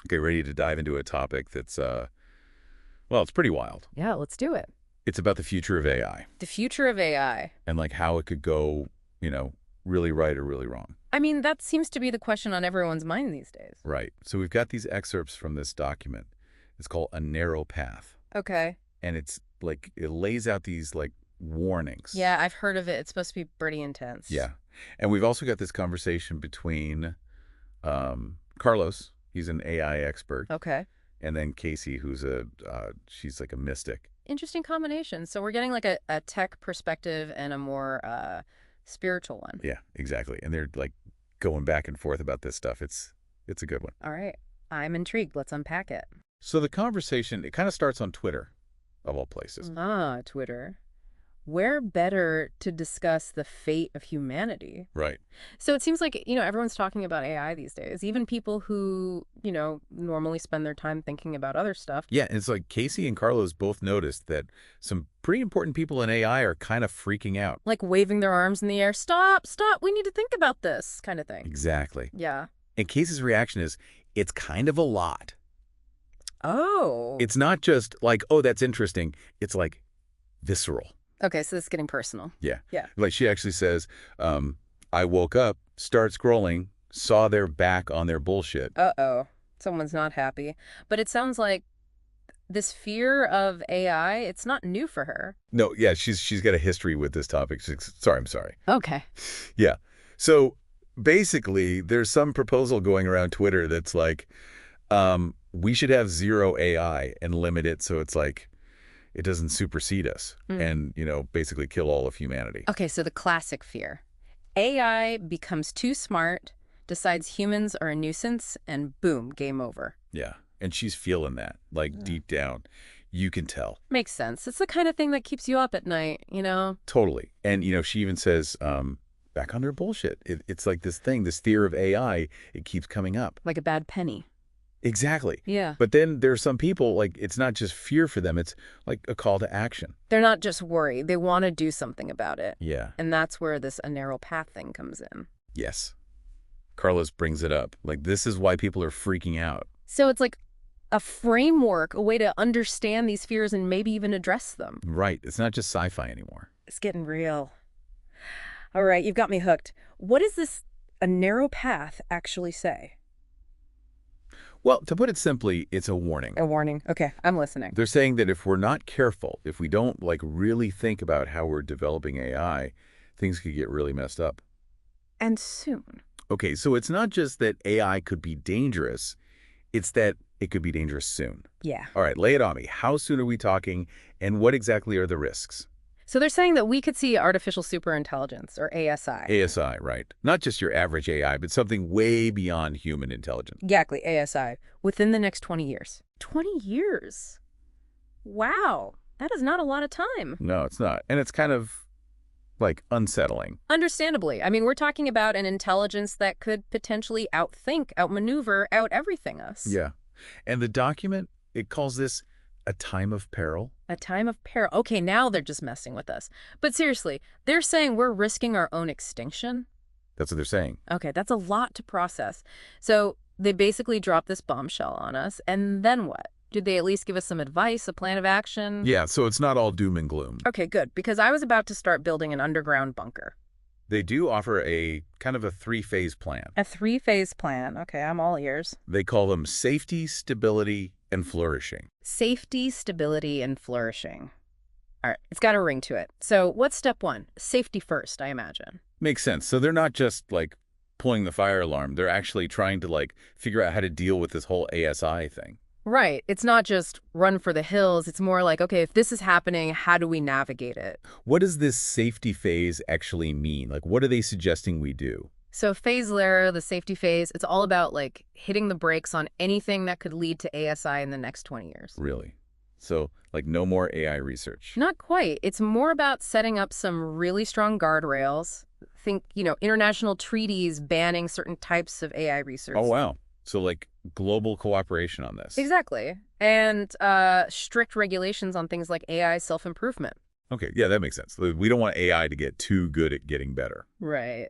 Okay, ready to dive into a topic that's, well, it's pretty wild. Yeah, let's do it. It's about the future of AI The future of AI. and like how it could go, really right or really wrong. I mean, that seems to be the question on everyone's mind these days. Right. So we've got these excerpts from this document. It's called A Narrow Path. Okay. And it's like, it lays out these like warnings. Yeah, I've heard of it. It's supposed to be pretty intense. Yeah. And we've also got this conversation between Carlos, he's an AI expert, Okay. and then Casey, who's she's like a mystic. Interesting combination. So we're getting like a tech perspective and a more spiritual one. Yeah, exactly. And they're like going back and forth about this stuff. It's a good one. All right. I'm intrigued. Let's unpack it. So the conversation, it kind of starts on Twitter, of all places. Ah, Twitter. Where better to discuss the fate of humanity? Right. So it seems like, everyone's talking about AI these days. Even people who, normally spend their time thinking about other stuff. Yeah, and it's like Casey and Carlos both noticed that some pretty important people in AI are kind of freaking out. Like waving their arms in the air. Stop, stop. We need to think about this kind of thing. Exactly. Yeah. And Casey's reaction is, it's kind of a lot. Oh. It's not just like, oh, that's interesting. It's like visceral. Okay, so this is getting personal. Yeah. Yeah. Like she actually says, I woke up, start scrolling, saw their back on their bullshit. Uh-oh. Someone's not happy. But it sounds like this fear of AI, it's not new for her. No, yeah, she's got a history with this topic. I'm sorry. Okay. Yeah. So basically, there's some proposal going around Twitter that's like, we should have zero AI and limit it so it's like, it doesn't supersede us and, basically kill all of humanity. Okay, so the classic fear. AI becomes too smart, decides humans are a nuisance, and boom, game over. Yeah. And she's feeling that, like deep down. You can tell. Makes sense. It's the kind of thing that keeps you up at night, Totally. And, she even says, back on their bullshit. It's like this thing, this fear of AI, it keeps coming up. Like a bad penny. Exactly. Yeah. But then there's some people, like, it's not just fear for them. It's like a call to action. They're not just worried. They want to do something about it. Yeah. And that's where this a narrow path thing comes in. Yes. Carlos brings it up. Like, this is why people are freaking out. So it's like a framework, a way to understand these fears and maybe even address them. Right. It's not just sci-fi anymore. It's getting real. All right, you've got me hooked. What does this a narrow path actually say? Well, to put it simply, it's a warning. A warning. Okay, I'm listening. They're saying that if we're not careful, if we don't like really think about how we're developing AI, things could get really messed up. And soon. Okay, so it's not just that AI could be dangerous, it's that it could be dangerous soon. Yeah. All right, lay it on me. How soon are we talking, and what exactly are the risks? So they're saying that we could see artificial superintelligence, or ASI. ASI, right. Not just your average AI, but something way beyond human intelligence. Exactly, ASI, within the next 20 years. 20 years? Wow, that is not a lot of time. No, it's not. And it's kind of, like, unsettling. Understandably. I mean, we're talking about an intelligence that could potentially outthink, outmaneuver, out-everything us. Yeah. And the document, it calls this a time of peril. A time of peril. Okay, now they're just messing with us. But seriously, they're saying we're risking our own extinction? That's what they're saying. Okay, that's a lot to process. So they basically dropped this bombshell on us, and then what? Did they at least give us some advice, a plan of action? Yeah, so it's not all doom and gloom. Okay, good, because I was about to start building an underground bunker. They do offer a kind of a three-phase plan. A three-phase plan. Okay, I'm all ears. They call them safety, stability, and flourishing. Safety, stability, and flourishing. All right, it's got a ring to it. So what's step one? Safety first, I imagine. Makes sense. So they're not just, like, pulling the fire alarm. They're actually trying to, like, figure out how to deal with this whole ASI thing. Right. It's not just run for the hills. It's more like, okay, if this is happening, how do we navigate it? What does this safety phase actually mean? Like, what are they suggesting we do? So phase layer, the safety phase, it's all about like hitting the brakes on anything that could lead to ASI in the next 20 years. Really? So, like, no more AI research? Not quite. It's more about setting up some really strong guardrails. Think, international treaties banning certain types of AI research. Oh, wow. So, like, global cooperation on this. Exactly. And strict regulations on things like AI self-improvement. Okay, yeah, that makes sense. We don't want AI to get too good at getting better. Right.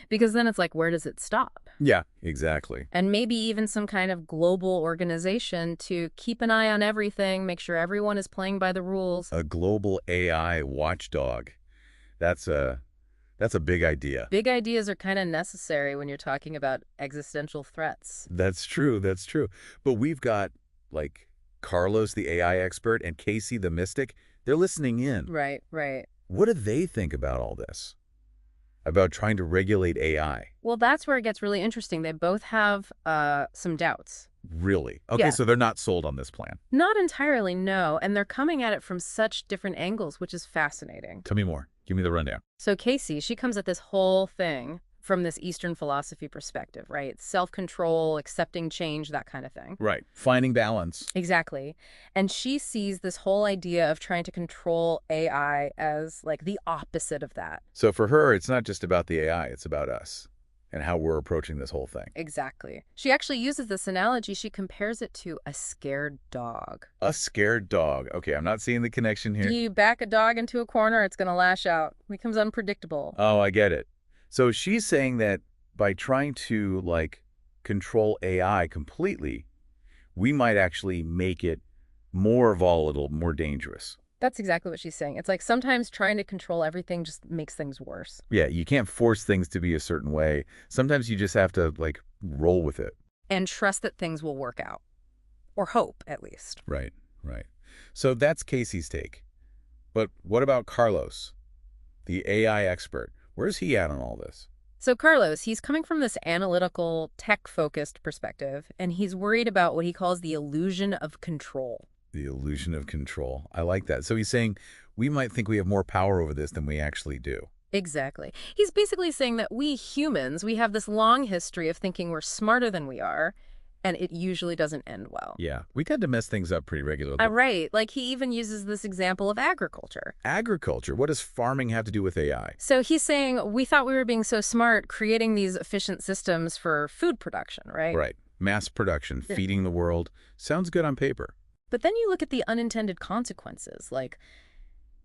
Because then it's like, where does it stop? Yeah, exactly. And maybe even some kind of global organization to keep an eye on everything, make sure everyone is playing by the rules. A global AI watchdog. That's a that's a big idea. Big ideas are kind of necessary when you're talking about existential threats. That's true. That's true. But we've got like Carlos, the AI expert, and Casey, the mystic. They're listening in. Right, right. What do they think about all this? About trying to regulate AI? Well, that's where it gets really interesting. They both have some doubts. Really? Okay, Yeah. so they're not sold on this plan. Not entirely, no. And they're coming at it from such different angles, which is fascinating. Tell me more. Give me the rundown. So Casey, she comes at this whole thing from this Eastern philosophy perspective, right? Self-control, accepting change, that kind of thing. Right. Finding balance. Exactly. And she sees this whole idea of trying to control AI as like the opposite of that. So for her, it's not just about the AI, it's about us and how we're approaching this whole thing. Exactly. She actually uses this analogy. She compares it to a scared dog. A scared dog. Okay, I'm not seeing the connection here. You back a dog into a corner, it's going to lash out. It becomes unpredictable. Oh, I get it. So she's saying that by trying to, like, control AI completely, we might actually make it more volatile, more dangerous. That's exactly what she's saying. It's like sometimes trying to control everything just makes things worse. Yeah, you can't force things to be a certain way. Sometimes you just have to, like, roll with it. And trust that things will work out. Or hope, at least. Right, right. So that's Casey's take. But what about Carlos, the AI expert? Where's he at on all this? So Carlos, he's coming from this analytical, tech-focused perspective, and he's worried about what he calls the illusion of control. The illusion of control. I like that. So he's saying we might think we have more power over this than we actually do. Exactly. He's basically saying that we humans, we have this long history of thinking we're smarter than we are, and it usually doesn't end well. Yeah, we tend to mess things up pretty regularly. Right. Like he even uses this example of agriculture. Agriculture, what does farming have to do with AI? So he's saying we thought we were being so smart creating these efficient systems for food production, right? Right. Mass production, Yeah. feeding the world. Sounds good on paper. But then you look at the unintended consequences, like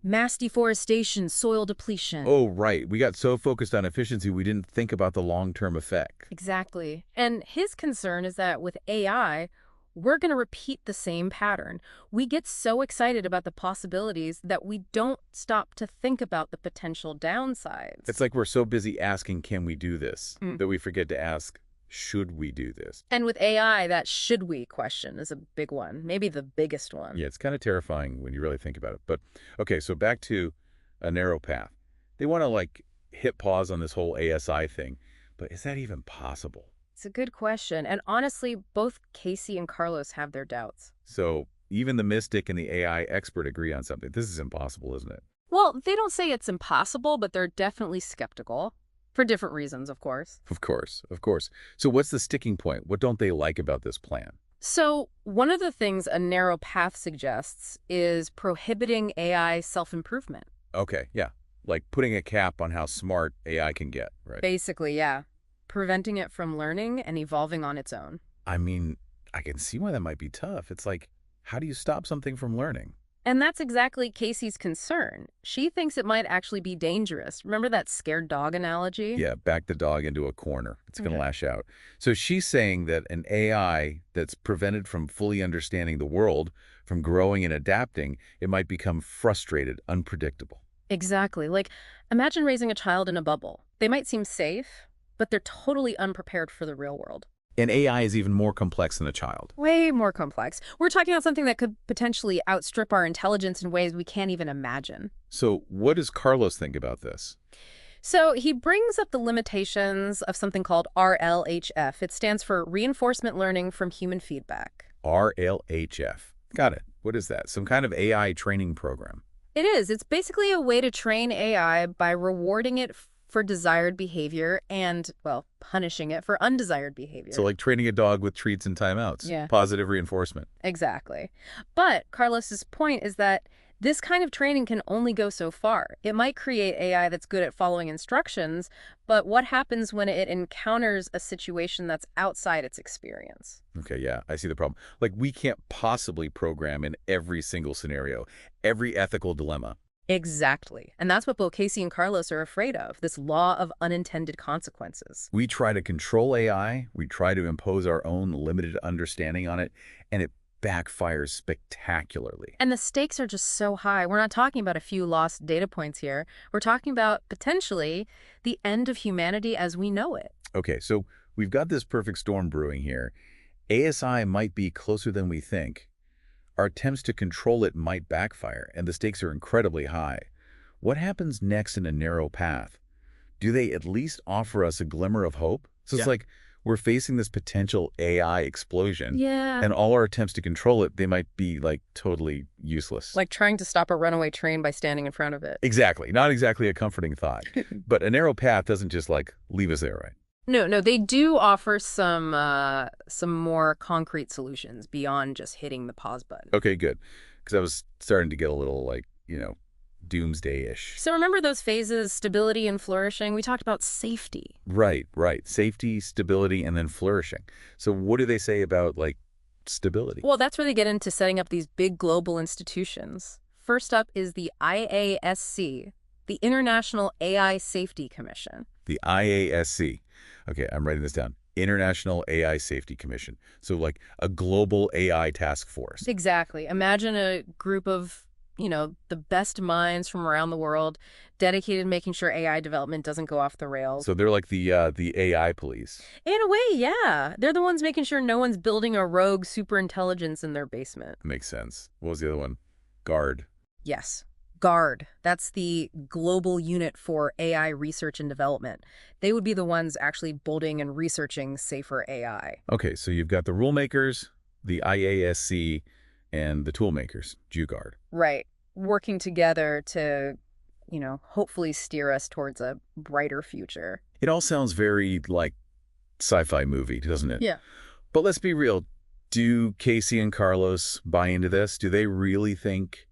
mass deforestation, soil depletion. Oh, right. We got so focused on efficiency, we didn't think about the long-term effect. Exactly. And his concern is that with AI, we're going to repeat the same pattern. We get so excited about the possibilities that we don't stop to think about the potential downsides. It's like we're so busy asking, can we do this, Mm. that we forget to ask, should we do this? And with AI, that should we question is a big one, maybe the biggest one. Yeah, it's kind of terrifying when you really think about it. But, okay, so back to a narrow path. They want to, like, hit pause on this whole ASI thing. But is that even possible? It's a good question. And honestly, both Casey and Carlos have their doubts. So even the mystic and the AI expert agree on something. This is impossible, isn't it? Well, they don't say it's impossible, but they're definitely skeptical. For different reasons, of course. Of course, of course. So what's the sticking point? What don't they like about this plan? So one of the things a narrow path suggests is prohibiting AI self-improvement. Okay, yeah. Like putting a cap on how smart AI can get, right? Basically, yeah. Preventing it from learning and evolving on its own. I mean, I can see why that might be tough. It's like, how do you stop something from learning? And that's exactly Casey's concern. She thinks it might actually be dangerous. Remember that scared dog analogy? Yeah, back the dog into a corner. It's going to Okay. lash out. So she's saying that an AI that's prevented from fully understanding the world, from growing and adapting, it might become frustrated, unpredictable. Exactly. Like, imagine raising a child in a bubble. They might seem safe, but they're totally unprepared for the real world. And AI is even more complex than a child. Way more complex. We're talking about something that could potentially outstrip our intelligence in ways we can't even imagine. So what does Carlos think about this? So he brings up the limitations of something called RLHF. It stands for Reinforcement Learning from Human Feedback. RLHF. Got it. What is that? Some kind of AI training program. It is. It's basically a way to train AI by rewarding it for desired behavior and, well, punishing it for undesired behavior. So like training a dog with treats and timeouts. Yeah. Positive reinforcement. Exactly. But Carlos's point is that this kind of training can only go so far. It might create AI that's good at following instructions, but what happens when it encounters a situation that's outside its experience? Okay, yeah, I see the problem. Like we can't possibly program in every single scenario, every ethical dilemma. Exactly. And that's what both Casey and Carlos are afraid of, this law of unintended consequences. We try to control AI, we try to impose our own limited understanding on it, and it backfires spectacularly. And the stakes are just so high. We're not talking about a few lost data points here. We're talking about, potentially, the end of humanity as we know it. Okay, so we've got this perfect storm brewing here. ASI might be closer than we think. Our attempts to control it might backfire, and the stakes are incredibly high. What happens next in a narrow path? Do they at least offer us a glimmer of hope? So it's like we're facing this potential AI explosion, Yeah. and all our attempts to control it, they might be like totally useless. Like trying to stop a runaway train by standing in front of it. Exactly. Not exactly a comforting thought. But a narrow path doesn't just like leave us there, right? No, they do offer some more concrete solutions beyond just hitting the pause button. Okay, good. Because I was starting to get a little like, doomsday-ish. So remember those phases, stability and flourishing? We talked about safety. Right. Safety, stability, and then flourishing. So what do they say about like stability? Well, that's where they get into setting up these big global institutions. First up is the IASC, the International AI Safety Commission. The IASC. Okay, I'm writing this down. International AI Safety Commission. So like a global AI task force. Exactly. Imagine a group of, the best minds from around the world dedicated to making sure AI development doesn't go off the rails. So they're like the AI police. In a way, yeah. They're the ones making sure no one's building a rogue superintelligence in their basement. Makes sense. What was the other one? GUARD. Yes. GUARD. That's the global unit for AI research and development. They would be the ones actually building and researching safer AI. Okay, so you've got the rule makers, the IASC, and the tool makers, GUARD. Right. Working together to, hopefully steer us towards a brighter future. It all sounds very like sci-fi movie, doesn't it? Yeah. But let's be real. Do Casey and Carlos buy into this? Do they really think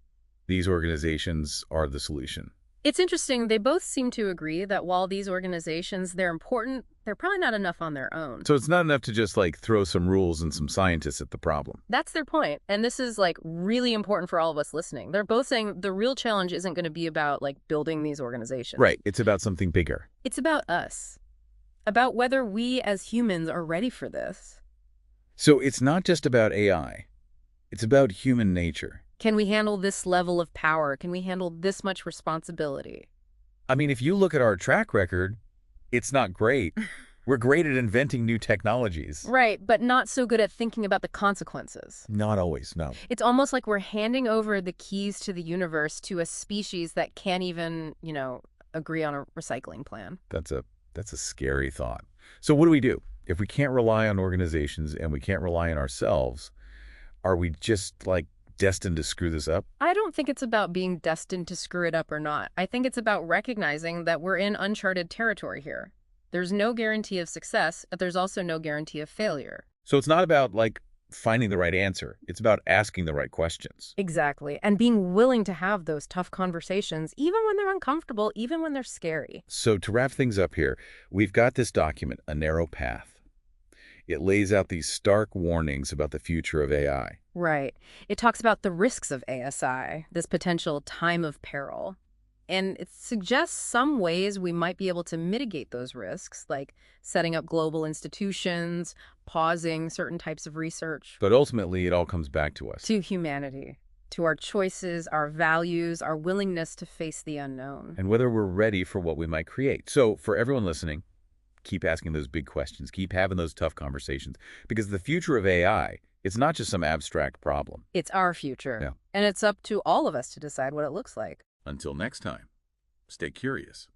these organizations are the solution? It's interesting. They both seem to agree that while these organizations, they're important, they're probably not enough on their own. So it's not enough to just like throw some rules and some scientists at the problem. That's their point. And this is like really important for all of us listening. They're both saying the real challenge isn't going to be about like building these organizations. Right. It's about something bigger. It's about us. About whether we as humans are ready for this. So it's not just about AI. It's about human nature. Can we handle this level of power? Can we handle this much responsibility? I mean, if you look at our track record, it's not great. We're great at inventing new technologies. Right, but not so good at thinking about the consequences. Not always, no. It's almost like we're handing over the keys to the universe to a species that can't even, agree on a recycling plan. That's a scary thought. So what do we do? If we can't rely on organizations and we can't rely on ourselves, are we just like destined to screw this up? I don't think it's about being destined to screw it up or not. I think it's about recognizing that we're in uncharted territory here. There's no guarantee of success, but there's also no guarantee of failure. So it's not about like finding the right answer. It's about asking the right questions. Exactly. And being willing to have those tough conversations, even when they're uncomfortable, even when they're scary. So to wrap things up here, we've got this document, A Narrow Path. It lays out these stark warnings about the future of AI. Right. It talks about the risks of ASI, this potential time of peril. And it suggests some ways we might be able to mitigate those risks, like setting up global institutions, pausing certain types of research. But ultimately, it all comes back to us. To humanity, to our choices, our values, our willingness to face the unknown. And whether we're ready for what we might create. So for everyone listening, keep asking those big questions. Keep having those tough conversations. Because the future of AI, it's not just some abstract problem. It's our future. Yeah. And it's up to all of us to decide what it looks like. Until next time, stay curious.